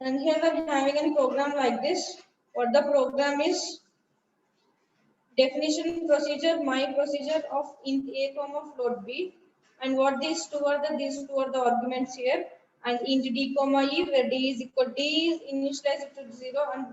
And here we're having a program like this. What the program is: definition procedure, my procedure of int a comma float b, and what these two are the arguments here, and int d comma e, where d is equal, d is initialized to 0, and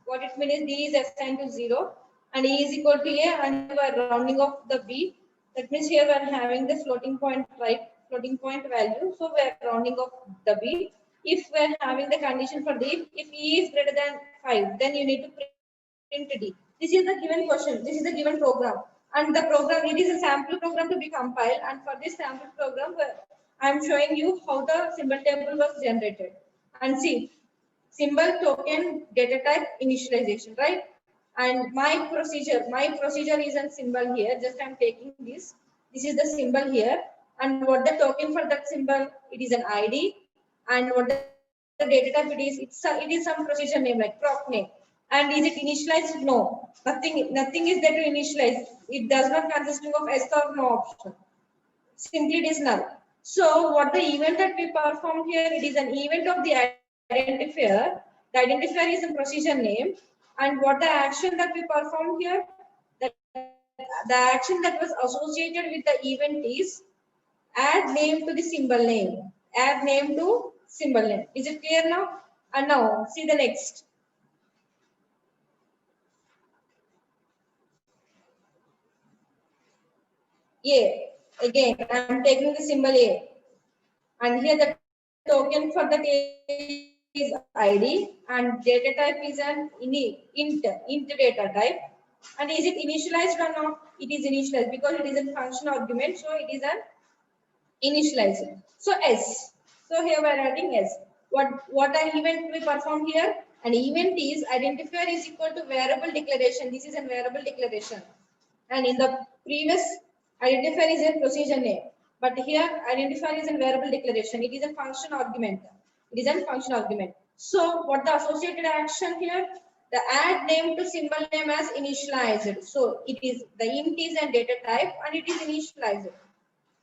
what it means is d is assigned to 0, and e is equal to a, and we are rounding off the b. That means here we are having the floating point, right? Floating point value, so we are rounding off the b. If we are having the condition for d, if e is greater than 5, then you need to print d. This is the given question. This is the given program, and the program, it is a sample program to be compiled. And for this sample program, I am showing you how the symbol table was generated. And see, symbol, token, data type, initialization, right? And my procedure is a symbol here. Just I am taking this. This is the symbol here, and what the token for that symbol? It is an ID, and what the data type it is? It is some procedure name like prop name. And is it initialized? No. Nothing is there to initialize. It does not consisting of yes or no option. Simply it is null. So what the event that we perform here? It is an event of the identifier. The identifier is a procedure name, and what the action that we perform here? The action that was associated with the event is add name to the symbol name. Add name to symbol name. Is it clear now? And now see the next. A. Again, I am taking the symbol A. And here the token for the A is ID, and data type is an int data type. And is it initialized or not? It is initialized because it is a function argument, so it is an initializer. So S. So here we are writing S. What an event we perform here? An event is identifier is equal to variable declaration. This is a variable declaration. And in the previous, identifier is a procedure name. But here identifier is a variable declaration. It is a function argument. It is a function argument. So what the associated action here? The add name to symbol name as initialized. So it is the int is a data type and it is initialized.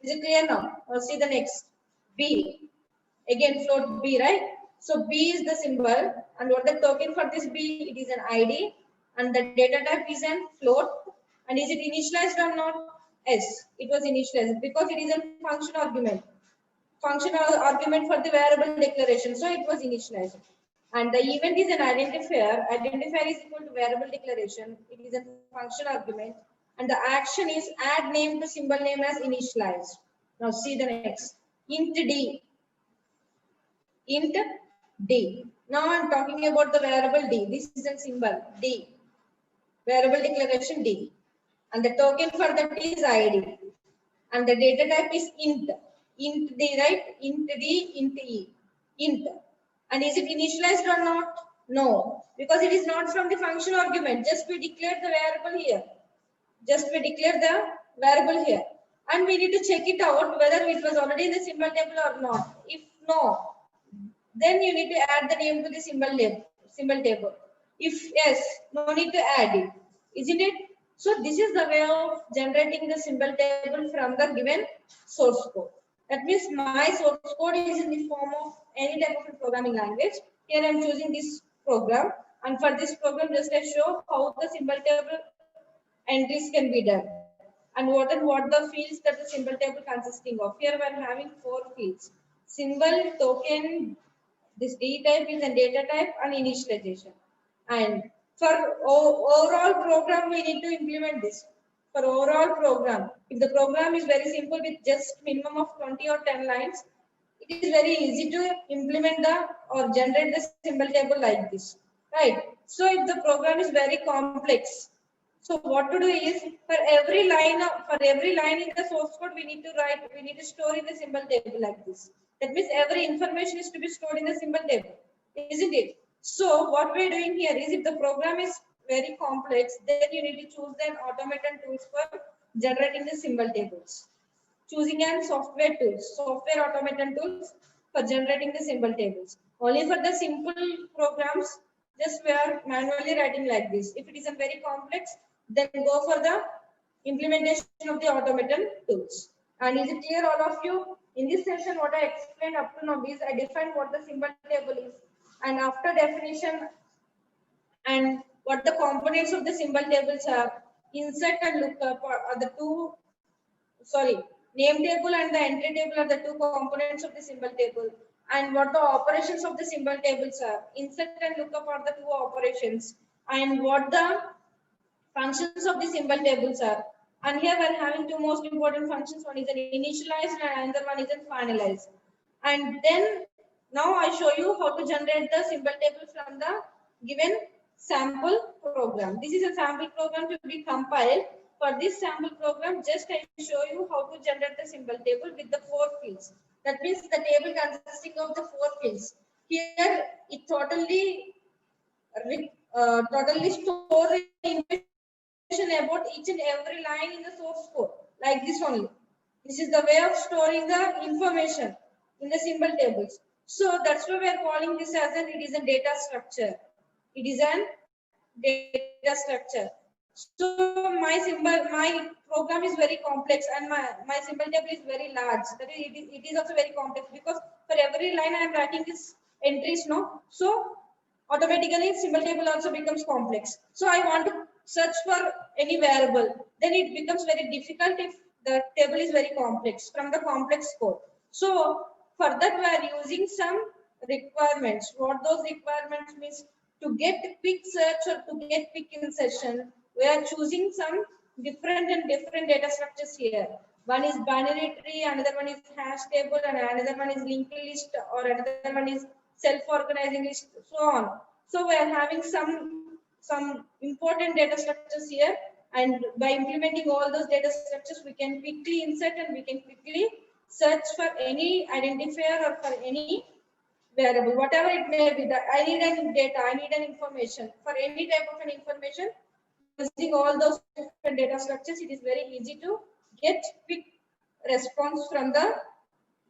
Is it clear now? Or see the next. B. Again float B, right? So B is the symbol, and what the token for this B? It is an ID, and the data type is an float. And is it initialized or not? Yes, it was initialized because it is a function argument. Function argument for the variable declaration, so it was initialized. And the event is an identifier. Identifier is equal to variable declaration. It is a function argument, and the action is add name to symbol name as initialized. Now see the next. Int D. Int D. Now I'm talking about the variable D. This is a symbol D. Variable declaration D. And the token for that is ID. And the data type is int. Int D, right? Int D, int E. Int. And is it initialized or not? No. Because it is not from the function argument. Just we declare the variable here. Just we declare the variable here. And we need to check it out whether it was already in the symbol table or not. If no, then you need to add the name to the symbol table. If yes, no need to add it, isn't it? So this is the way of generating the symbol table from the given source code. That means my source code is in the form of any type of a programming language. Here I am choosing this program, and for this program just I show how the symbol table entries can be done, and what the fields that the symbol table consisting of. Here we are having 4 fields: symbol, token, this D type is a data type, and initialization. And for overall program, we need to implement this. For overall program, if the program is very simple with just minimum of 20 or 10 lines, it is very easy to implement the or generate the symbol table like this, right? So if the program is very complex, so what to do is for every line in the source code, we need to store in the symbol table like this. That means every information is to be stored in the symbol table, isn't it? So what we're doing here is, if the program is very complex, then you need to choose an automated tools for generating the symbol tables. Choosing an software automated tools for generating the symbol tables. Only for the simple programs, just we are manually writing like this. If it is a very complex, then go for the implementation of the automated tools. And is it clear all of you? In this session, what I explained up to now is I defined what the symbol table is. And after definition and what the components of the symbol tables are, insert and lookup are the two, sorry, name table and the entry table are the two components of the symbol table. And what the operations of the symbol tables are, insert and lookup are the two operations. And what the functions of the symbol tables are. And here we are having two most important functions. One is an initialize and another one is an finalize. And then now I show you how to generate the symbol table from the given sample program. This is a sample program to be compiled. For this sample program, just I show you how to generate the symbol table with the 4 fields. That means the table consisting of the 4 fields. Here it totally store information about each and every line in the source code, like this only. This is the way of storing the information in the symbol tables. So that's why we are calling this as it is a data structure. It is an data structure. So my program is very complex and my symbol table is very large. That is, it is also very complex because for every line I am writing this entries, no. So automatically symbol table also becomes complex. So I want to search for any variable, then it becomes very difficult if the table is very complex from the complex code. So for that we are using some requirements. What those requirements means, to get quick search or to get quick insertion, we are choosing some different data structures here. One is binary tree, another one is hash table, and another one is linked list, or another one is self-organizing list, so on. So we are having some important data structures here, and by implementing all those data structures, we can quickly insert and we can quickly search for any identifier or for any variable, whatever it may be. That I need an data, I need an information for any type of an information. Using all those different data structures, it is very easy to get quick response from the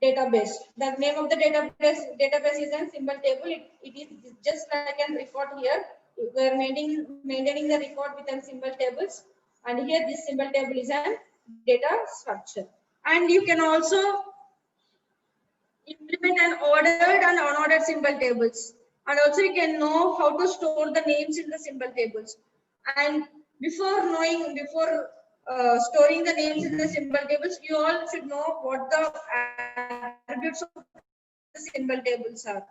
database. The name of the database is a symbol table. It is just like a record here. We are maintaining the record with a symbol tables, and here this symbol table is a data structure. And you can also implement an ordered and unordered symbol tables, and also you can know how to store the names in the symbol tables. And before storing the names in the symbol tables, you all should know what the attributes of the symbol tables are.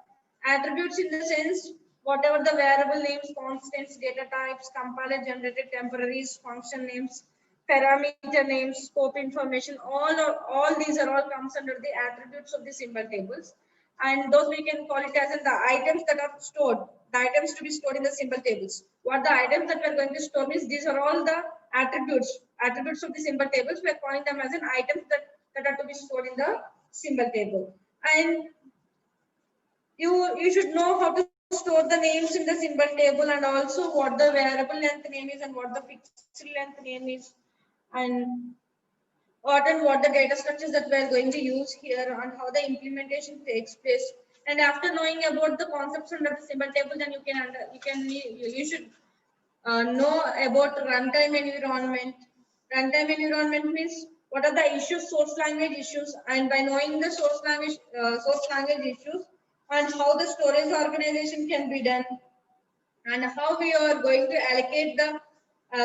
Attributes in the sense, whatever the variable names, constants, data types, compiler generated temporaries, function names, parameter names, scope information, all these are all comes under the attributes of the symbol tables. And those we can call it as in the items that are stored, the items to be stored in the symbol tables. What the items that we are going to store means, these are all the attributes of the symbol tables. We are calling them as an items that are to be stored in the symbol table. And you should know how to store the names in the symbol table, and also what the variable length name is and what the pixel length name is, and what the data structures that we are going to use here, and how the implementation takes place. And after knowing about the concepts under the symbol table, then you should know about runtime environment. Runtime environment means what are the issues, source language issues, and by knowing the source language issues and how the storage organization can be done, and how we are going to allocate the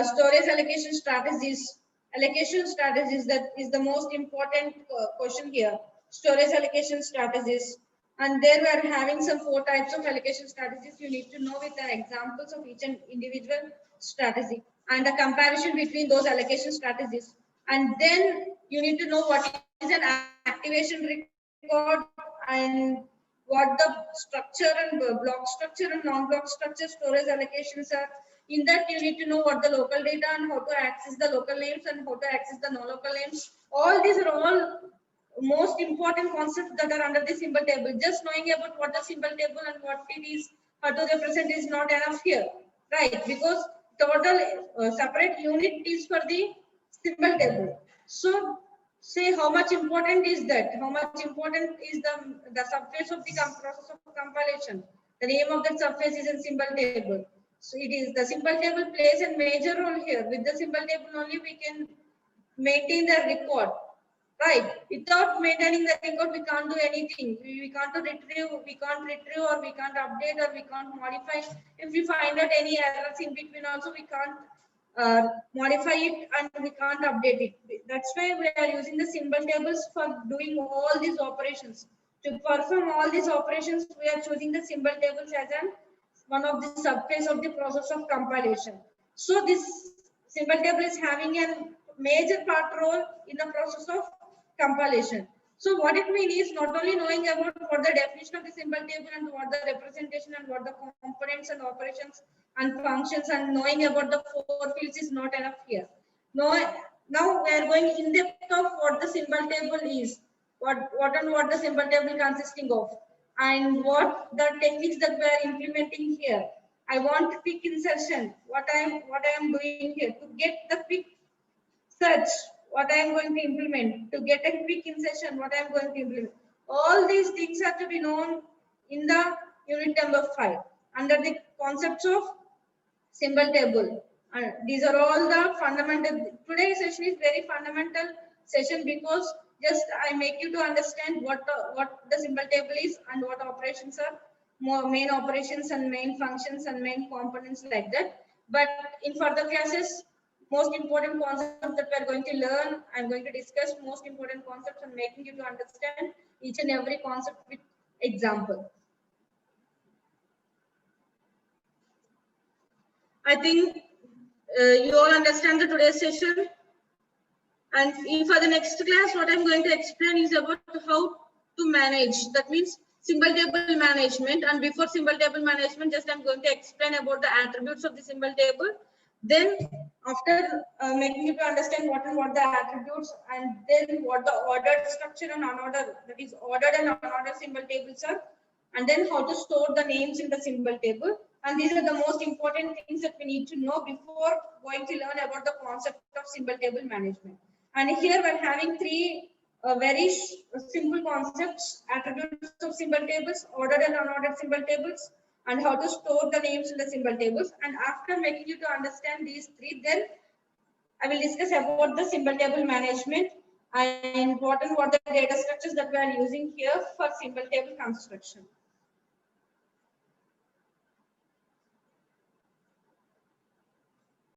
storage allocation strategies. Allocation strategies, that is the most important question here. Storage allocation strategies, and there we are having some 4 types of allocation strategies. You need to know with the examples of each and individual strategy and the comparison between those allocation strategies. And then you need to know what is an activation record, and what the structure and block structure and non-block structure storage allocations are. In that, you need to know what the local data and how to access the local names and how to access the non-local names. All these are all most important concepts that are under the symbol table. Just knowing about what the symbol table and what it is, how to represent is not enough here, right? Because total separate unit is for the symbol table. So say how much important is that? How much important is the subphase of the process of compilation? The name of that subphase is in symbol table. So it is the symbol table plays a major role here. With the symbol table only we can maintain the record, right? Without maintaining the record, we can't do anything. We can't retrieve, or we can't update, or we can't modify. If we find out any errors in between, also we can't modify it and we can't update it. That's why we are using the symbol tables for doing all these operations. To perform all these operations, we are choosing the symbol tables as one of the subphase of the process of compilation. So this symbol table is having a major part role in the process of compilation. So what it means is not only knowing about what the definition of the symbol table and what the representation and what the components and operations and functions and knowing about the four fields is not enough here. No, now we are going in depth of what the symbol table is, what the symbol table consisting of, and what the techniques that we are implementing here. I want quick insertion. What I am doing here to get the quick search, what I am going to implement, to get a quick insertion, what I am going to implement. All these things are to be known in the unit number 5 under the concepts of symbol table. These are all the fundamental. Today's session is very fundamental session because just I make you to understand what the symbol table is and what operations are, main operations and main functions and main components like that. But in further classes, most important concepts that we are going to learn, I'm going to discuss most important concepts and making you to understand each and every concept with example. I think you all understand the today's session. And for the next class, what I'm going to explain is about how to manage. That means symbol table management. And before symbol table management, just I'm going to explain about the attributes of the symbol table. Then after making you to understand what the attributes, and then what the ordered structure and unordered, that is ordered and unordered symbol tables are, and then how to store the names in the symbol table. And these are the most important things that we need to know before going to learn about the concept of symbol table management. And here we're having three very simple concepts: attributes of symbol tables, ordered and unordered symbol tables, and how to store the names in the symbol tables. And after making you to understand these three, then I will discuss about the symbol table management and what the data structures that we are using here for symbol table construction.